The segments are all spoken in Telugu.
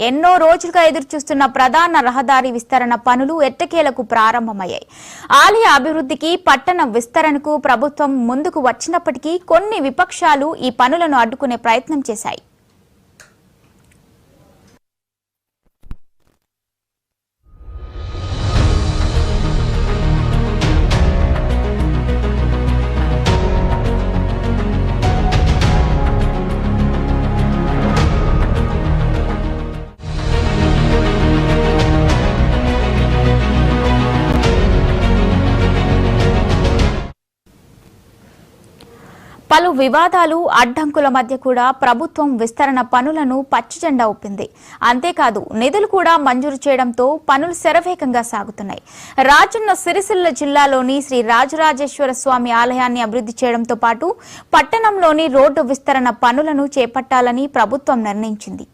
ఎన్నో రోజులుగా ఎదురుచూస్తున్న ప్రధాన రహదారి విస్తరణ పనులు ఎట్టకేలకు ప్రారంభమయ్యాయి. ఆలయ అభివృద్ధికి, పట్టణ విస్తరణకు ప్రభుత్వం ముందుకు వచ్చినప్పటికీ కొన్ని విపక్షాలు ఈ పనులను అడ్డుకునే ప్రయత్నం చేశాయి. పలు వివాదాలు, అడ్డంకుల మధ్య కూడా ప్రభుత్వం విస్తరణ పనులను పచ్చజెండా ఊపింది. అంతేకాదు నిధులు కూడా మంజూరు చేయడంతో పనులు శరవేగంగా సాగుతున్నాయి. రాజన్న సిరిసిల్ల జిల్లాలోని శ్రీ రాజరాజేశ్వర స్వామి ఆలయాన్ని అభివృద్ధి చేయడంతో పాటు పట్టణంలోని రోడ్డు విస్తరణ పనులను చేపట్టాలని ప్రభుత్వం నిర్ణయించింది.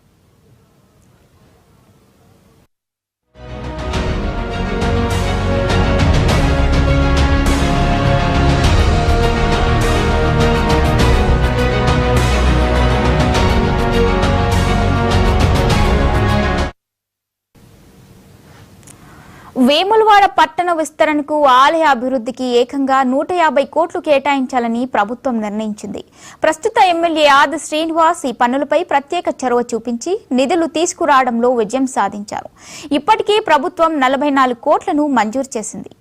వేములవాడ పట్టణ విస్తరణకు, ఆలయ అభివృద్ధికి ఏకంగా 150 కోట్లు కేటాయించాలని ప్రభుత్వం నిర్ణయించింది. ప్రస్తుత ఎమ్మెల్యే ఆది శ్రీనివాస్ ఈ పనులపై ప్రత్యేక చొరవ చూపించి నిధులు తీసుకురావడంలో విజయం సాధించారు. ఇప్పటికే ప్రభుత్వం 44 కోట్లను మంజూరు చేసింది.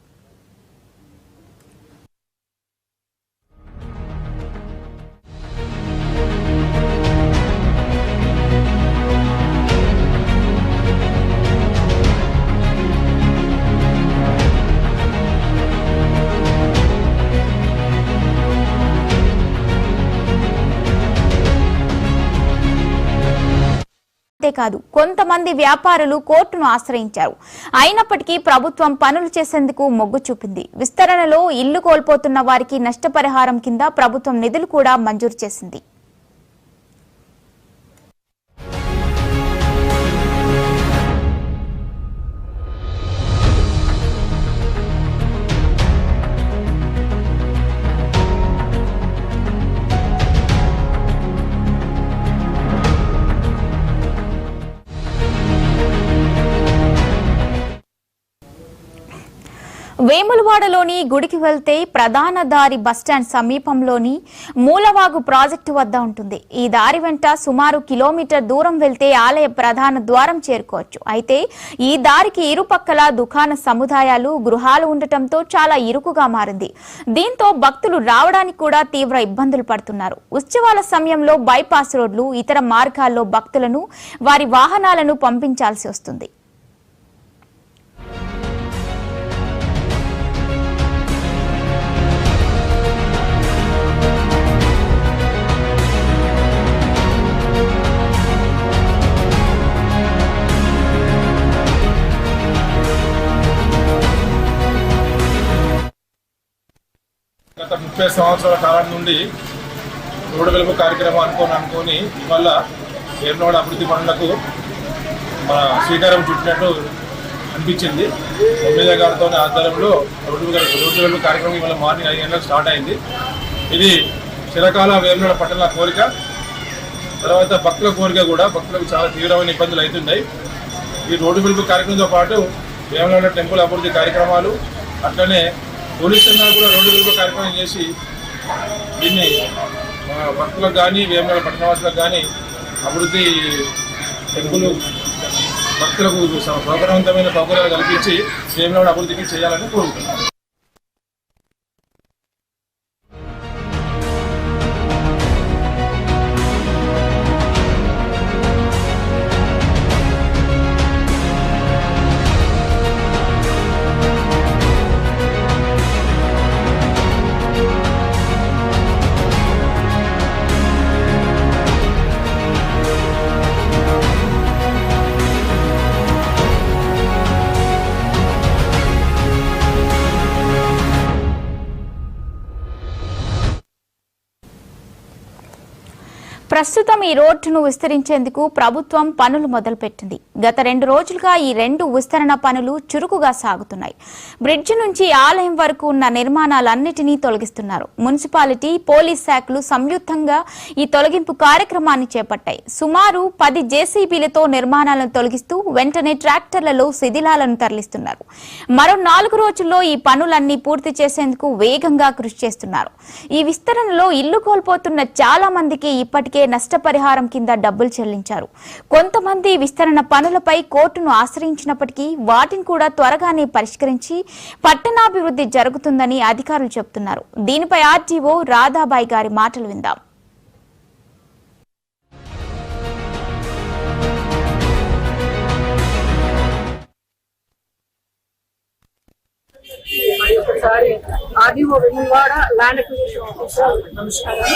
అంతేకాదు కొంతమంది వ్యాపారులు కోర్టును ఆశ్రయించారు. అయినప్పటికీ ప్రభుత్వం పనులు చేసేందుకు మొగ్గు చూపింది. విస్తరణలో ఇల్లు కోల్పోతున్న వారికి నష్టపరిహారం కింద ప్రభుత్వం నిధులు కూడా మంజూరు చేసింది. వేములవాడలోని గుడికి వెళ్తే ప్రధాన దారి బస్టాండ్ సమీపంలోని మూలవాగు ప్రాజెక్టు వద్ద ఉంటుంది. ఈ దారి వెంట సుమారు కిలోమీటర్ దూరం వెళ్తే ఆలయ ప్రధాన ద్వారం చేరుకోవచ్చు. అయితే ఈ దారికి ఇరుపక్కల దుకాణ సముదాయాలు, గృహాలు ఉండటంతో చాలా ఇరుకుగా మారింది. దీంతో భక్తులు రావడానికి కూడా తీవ్ర ఇబ్బందులు పడుతున్నారు. ఉత్సవాల సమయంలో బైపాస్ రోడ్లు, ఇతర మార్గాల్లో భక్తులను, వారి వాహనాలను పంపించాల్సి వస్తుంది. గత 30 సంవత్సరాల కాలం నుండి రోడ్డు వెలుపు కార్యక్రమం అనుకొని ఇవాళ వేములవాడ అభివృద్ధి పనులకు మన శ్రీకారం చుట్టినట్టు అనిపించింది. ఎమ్మెల్యే గారితో ఆధ్వర్యంలో రోడ్డు వెలుపు కార్యక్రమం ఇవాళ మార్నింగ్ 5 గంటలకు స్టార్ట్ అయింది. ఇది చిరకాల వేములవాడ పట్టణ కోరిక, తర్వాత భక్తుల కోరిక కూడా. భక్తులకు చాలా తీవ్రమైన ఇబ్బందులు అవుతున్నాయి. ఈ రోడ్డు వెలుపు కార్యక్రమంతో పాటు వేములవాడ టెంపుల్ అభివృద్ధి కార్యక్రమాలు, అట్లనే పోలీస్ స్టేషన్ కూడా రోడ్డు వెలుపు కార్యక్రమం చేసి దీన్ని భక్తులకు కానీ, వేములవాడ పట్టణవాసులకు కానీ అభివృద్ధి టెంపుల్ భక్తులకు సౌకర్యవంతమైన సౌకర్యాలు కల్పించి వేములవాడ అభివృద్ధికి చేయాలని కోరుకుంటున్నాను. ప్రస్తుతం ఈ రోడ్డును విస్తరించేందుకు ప్రభుత్వం పనులు మొదలుపెట్టింది. గత 2 రోజులుగా ఈ 2 విస్తరణ పనులు చురుకుగా సాగుతున్నాయి. బ్రిడ్జి నుంచి ఆలయం వరకు ఉన్న నిర్మాణాలన్నిటినీ తొలగిస్తున్నారు. మున్సిపాలిటీ, పోలీస్ శాఖలు సంయుక్తంగా ఈ తొలగింపు కార్యక్రమాన్ని చేపట్టాయి. సుమారు 10 జేసీబీలతో నిర్మాణాలను తొలగిస్తూ వెంటనే ట్రాక్టర్లలో శిథిలాలను తరలిస్తున్నారు. మరో 4 రోజుల్లో ఈ పనులన్నీ పూర్తి చేసేందుకు వేగంగా కృషి చేస్తున్నారు. ఈ విస్తరణలో ఇల్లు కోల్పోతున్న చాలా మందికి ఇప్పటికే నష్టపరిహారం కింద డబ్బులు చెల్లించారు. కొంతమంది విస్తరణ పనులపై కోర్టును ఆశ్రయించినప్పటికీ వాటిని కూడా త్వరగానే పరిష్కరించి పట్టణాభివృద్ధి జరుగుతుందని అధికారులు చెబుతున్నారు. దీనిపై ఆర్టీఓ రాధాబాయి గారి మాటలు విందాం. ఒకసారి RDO Vemulawada land acquisition officer నమస్కారం.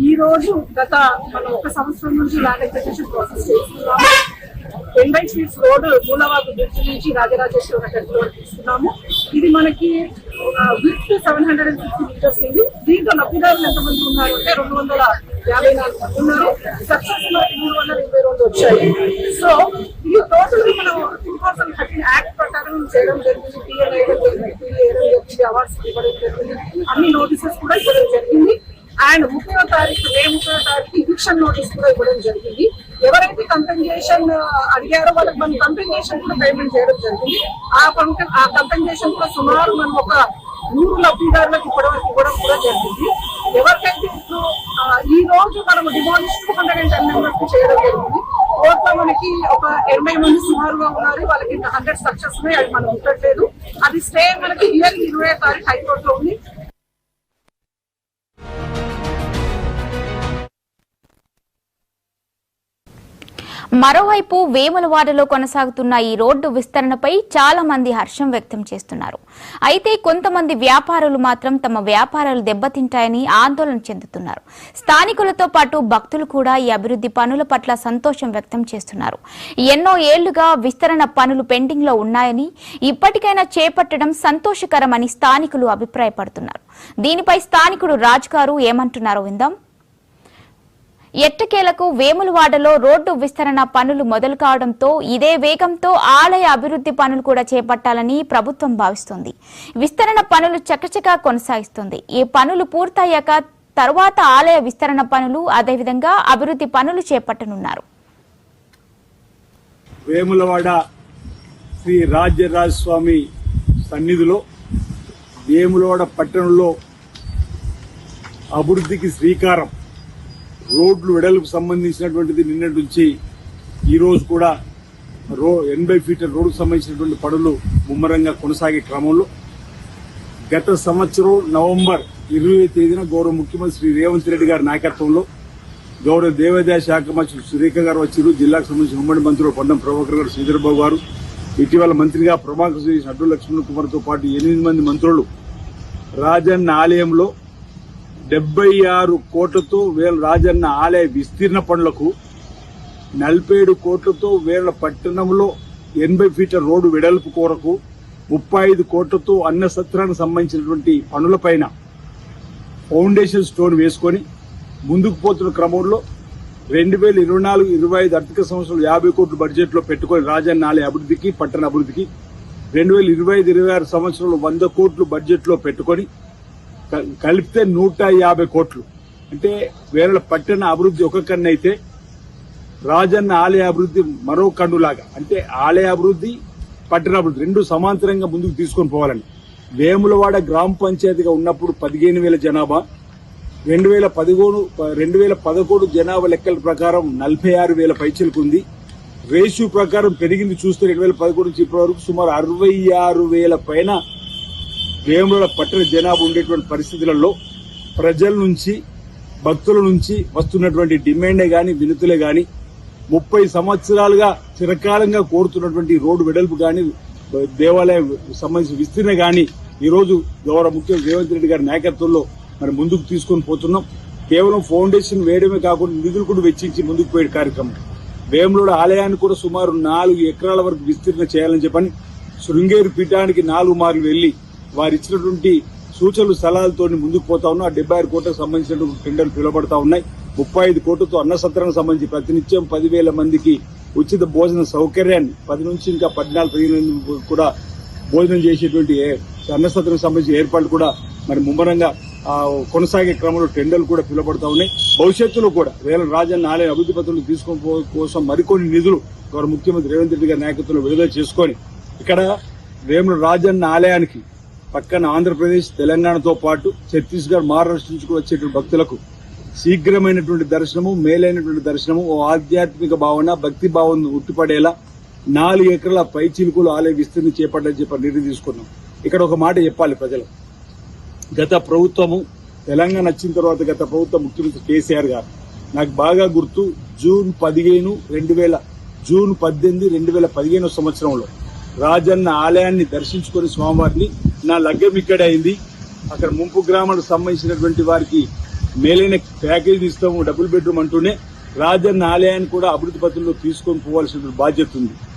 ఈ రోజు మనం 1 సంవత్సరం నుంచి ల్యాండ్ అక్విజిషన్ ప్రాసెస్ చేస్తున్నాము. 10 ఫీట్స్ రోడ్డు మూలవాగు బ్రిడ్జ్ నుంచి రాజరాజేశ్వర టెంపుల్ వరకు తీసుకున్నాము. ఇది మనకి విత్ 750 మీటర్స్ ఉంది. దీంట్లో లబ్ధిదారులు ఎంతమంది ఉన్నారు అంటే 254 మంది ఉన్నారు. సక్సెస్ మనకి 322 వచ్చాయి. సో ఇది టోటల్ మనం 2013 యాక్ట్ ప్రకారం చేయడం జరిగింది. అవార్డ్స్ ఇవ్వడం జరిగింది. అన్ని నోటీసెస్ కూడా ఇవ్వడం జరిగింది. అండ్ 30వ తారీఖు మే 30వ తారీఖు ఎవిక్షన్ నోటీస్ కూడా ఇవ్వడం జరిగింది. ఎవరైతే కంపెన్సేషన్ అడిగారో వాళ్ళకి మనం కంపెన్సేషన్ కూడా పేమెంట్ చేయడం జరిగింది. ఆ కంపెన్సేషన్ కూడా సుమారు మనం ఒక 100 లబ్ధిదారులకు ఇవ్వడం కూడా జరిగింది. ఎవరికైతే ఇప్పుడు ఈ రోజు మనం డిమాలిష్ 210 మెంబర్స్ చేయడం జరిగింది. కోర్టులో మనకి ఒక 80 మంది సుమారుగా ఉన్నారు. వాళ్ళకి 100 సక్సెస్ ఉన్నాయి. అది మనం ఉండట్లేదు. అది స్టే మనకి ఇయర్ 20వ తారీఖు హైకోర్టులో ఉంది. మరోవైపు వేములవాడలో కొనసాగుతున్న ఈ రోడ్డు విస్తరణపై చాలా మంది హర్షం వ్యక్తం చేస్తున్నారు. అయితే కొంతమంది వ్యాపారులు మాత్రం తమ వ్యాపారాలు దెబ్బతింటాయని ఆందోళన చెందుతున్నారు. స్థానికులతో పాటు భక్తులు కూడా ఈ అభివృద్ధి పనుల పట్ల సంతోషం వ్యక్తం చేస్తున్నారు. ఎన్నో ఏళ్లుగా విస్తరణ పనులు పెండింగ్ లో ఉన్నాయని ఇప్పటికైనా చేపట్టడం సంతోషకరమని స్థానికులు అభిప్రాయపడుతున్నారు. దీనిపై స్థానికుడు రాజు గారు ఏమంటున్నారో విందాం. ఎట్టకేలకు వేములవాడలో రోడ్డు విస్తరణ పనులు మొదలు కావడంతో ఇదే వేగంతో ఆలయ అభివృద్ధి పనులు కూడా చేపట్టాలని ప్రభుత్వం భావిస్తోంది. విస్తరణ పనులు చకచకా కొనసాగిస్తుంది. ఈ పనులు పూర్తయ్యాక తర్వాత ఆలయ విస్తరణ పనులు అదేవిధంగా అభివృద్ధి పనులు చేపట్టనున్నారు. వేములవాడ శ్రీ రాజ్యరాజస్వామి సన్నిధిలో వేములవాడ పట్టణంలో అభివృద్ధికి శ్రీకారం, రోడ్లు వెడల్పు సంబంధించినటువంటిది నిన్నటి నుంచి ఈ రోజు కూడా 80 ఫీట్ల రోడ్డుకు సంబంధించినటువంటి పనులు ముమ్మరంగా కొనసాగే క్రమంలో గత సంవత్సరం నవంబర్ 20వ తేదీన గౌరవ ముఖ్యమంత్రి శ్రీ రేవంత్ రెడ్డి గారి నాయకత్వంలో గౌరవ దేవాదాయ శాఖ మంత్రి సురేఖ గారు వచ్చారు. జిల్లాకు సంబంధించిన ఉమ్మడి మంత్రులు పొన్నం ప్రభాకర్ గారు, శ్రీధర్బాబు గారు, ఇటీవల మంత్రిగా ప్రభాకర్ శ్రీ అడ్డు లక్ష్మణ్ కుమార్ తో పాటు 8 మంది మంత్రులు రాజన్న ఆలయంలో 76 కోట్లతో రాజన్న ఆలయ విస్తీర్ణ పనులకు, 47 కోట్లతో వేల పట్టణంలో 80 ఫీట్ల రోడ్డు వెడల్పు కొరకు, 35 కోట్లతో అన్న సత్రానికి సంబంధించినటువంటి పనులపైన ఫౌండేషన్ స్టోన్ వేసుకుని ముందుకు పోతున్న క్రమంలో 2024-25 ఆర్థిక సంవత్సరంలో 50 కోట్ల బడ్జెట్ లో పెట్టుకుని రాజన్న ఆలయ అభివృద్ధికి, పట్టణ అభివృద్ధికి 2025-26 సంవత్సరంలో 100 కోట్లు బడ్జెట్ లో పెట్టుకుని కలిపితే 150 కోట్లు. అంటే వేల పట్టణ అభివృద్ధి ఒక కన్ను అయితే రాజన్న ఆలయ అభివృద్ధి మరో కన్నులాగా, అంటే ఆలయ అభివృద్ధి, పట్టణ అభివృద్ధి రెండు సమాంతరంగా ముందుకు తీసుకొని పోవాలని. వేములవాడ గ్రామ పంచాయతీగా ఉన్నప్పుడు 15,000 జనాభా, 2011 జనాభా లెక్కల ప్రకారం 46,000 పైచలకు ఉంది. రేషియో ప్రకారం పెరిగింది చూస్తే 2011 నుంచి ఇప్పటి వరకు సుమారు 66,000 పైన వేములవాడ పట్టణ జనాభా ఉండేటువంటి పరిస్థితులలో ప్రజల నుంచి, భక్తుల నుంచి వస్తున్నటువంటి డిమాండే గాని, వినతులే గాని, 30 సంవత్సరాలుగా చిరకాలంగా కోరుతున్నటువంటి రోడ్డు వెడల్పు గాని, దేవాలయం సంబంధించిన విస్తీర్ణ గాని ఈ రోజు గౌరవ ముఖ్యమంత్రి రేవంత్ రెడ్డి గారి నాయకత్వంలో మనం ముందుకు తీసుకొని పోతున్నాం. కేవలం ఫౌండేషన్ వేయడమే కాకుండా నిధులు కూడా వెచ్చించి ముందుకు పోయే కార్యక్రమం. వేములవాడ ఆలయాన్ని కూడా సుమారు 4 ఎకరాల వరకు విస్తీర్ణ చేయాలని చెప్పని శృంగేరి పీఠానికి 4 మార్లు వెళ్లి వారు ఇచ్చినటువంటి సూచనలు సలహాలతో ముందుకు పోతా ఉన్నాం. 76 కోట్లకు సంబంధించినటువంటి టెండర్లు పిలువబడతా ఉన్నాయి. 35 కోట్లతో అన్నసత్రానికి సంబంధించి ప్రతినిత్యం 10,000 మందికి ఉచిత భోజన సౌకర్యాన్ని 10 నుంచి ఇంకా 14-15 కూడా భోజనం చేసేటువంటి అన్నసత్రానికి సంబంధించిన ఏర్పాట్లు కూడా మరి ముమ్మరంగా కొనసాగే క్రమంలో టెండర్లు కూడా పిలువబడతా ఉన్నాయి. భవిష్యత్తులో కూడా వేలం రాజన్న ఆలయ అభివృద్ధి పత్రాలు తీసుకోవడం కోసం మరికొన్ని నిధులు గౌరవ ముఖ్యమంత్రి రేవంత్ రెడ్డి గారి నాయకత్వంలో విడుదల చేసుకొని ఇక్కడ వేముల రాజన్న ఆలయానికి పక్కన ఆంధ్రప్రదేశ్ తెలంగాణతో పాటు ఛత్తీస్గఢ్ మహారాష్ట్ర నుంచి వచ్చేటువంటి భక్తులకు శీఘ్రమైనటువంటి దర్శనము మేలైనటువంటి దర్శనము ఓ ఆధ్యాత్మిక భావన భక్తి భావన ఉట్టిపడేలా 4 ఎకరాల పై చిలుకులు ఆలయ విస్తరణ చేపట్టని చెప్పి నిర్ణయం తీసుకున్నాం. ఇక్కడ ఒక మాట చెప్పాలి ప్రజలు. గత ప్రభుత్వము తెలంగాణ వచ్చిన తర్వాత గత ప్రభుత్వం ముఖ్యమంత్రి కేసీఆర్ గారు నాకు బాగా గుర్తు జూన్ 18, 2015 సంవత్సరంలో రాజన్న ఆలయాన్ని దర్శించుకుని స్వామివారిని నా లగ్గం ఇక్కడే అయింది. అక్కడ ముంపు గ్రామాలకు సంబంధించినటువంటి వారికి మేలైన ప్యాకేజీ ఇస్తాము, డబుల్ బెడ్రూమ్ అంటూనే రాజన్న ఆలయాన్ని కూడా అభివృద్ధి పత్రంలో తీసుకొని పోవాల్సిన బాధ్యత ఉంది.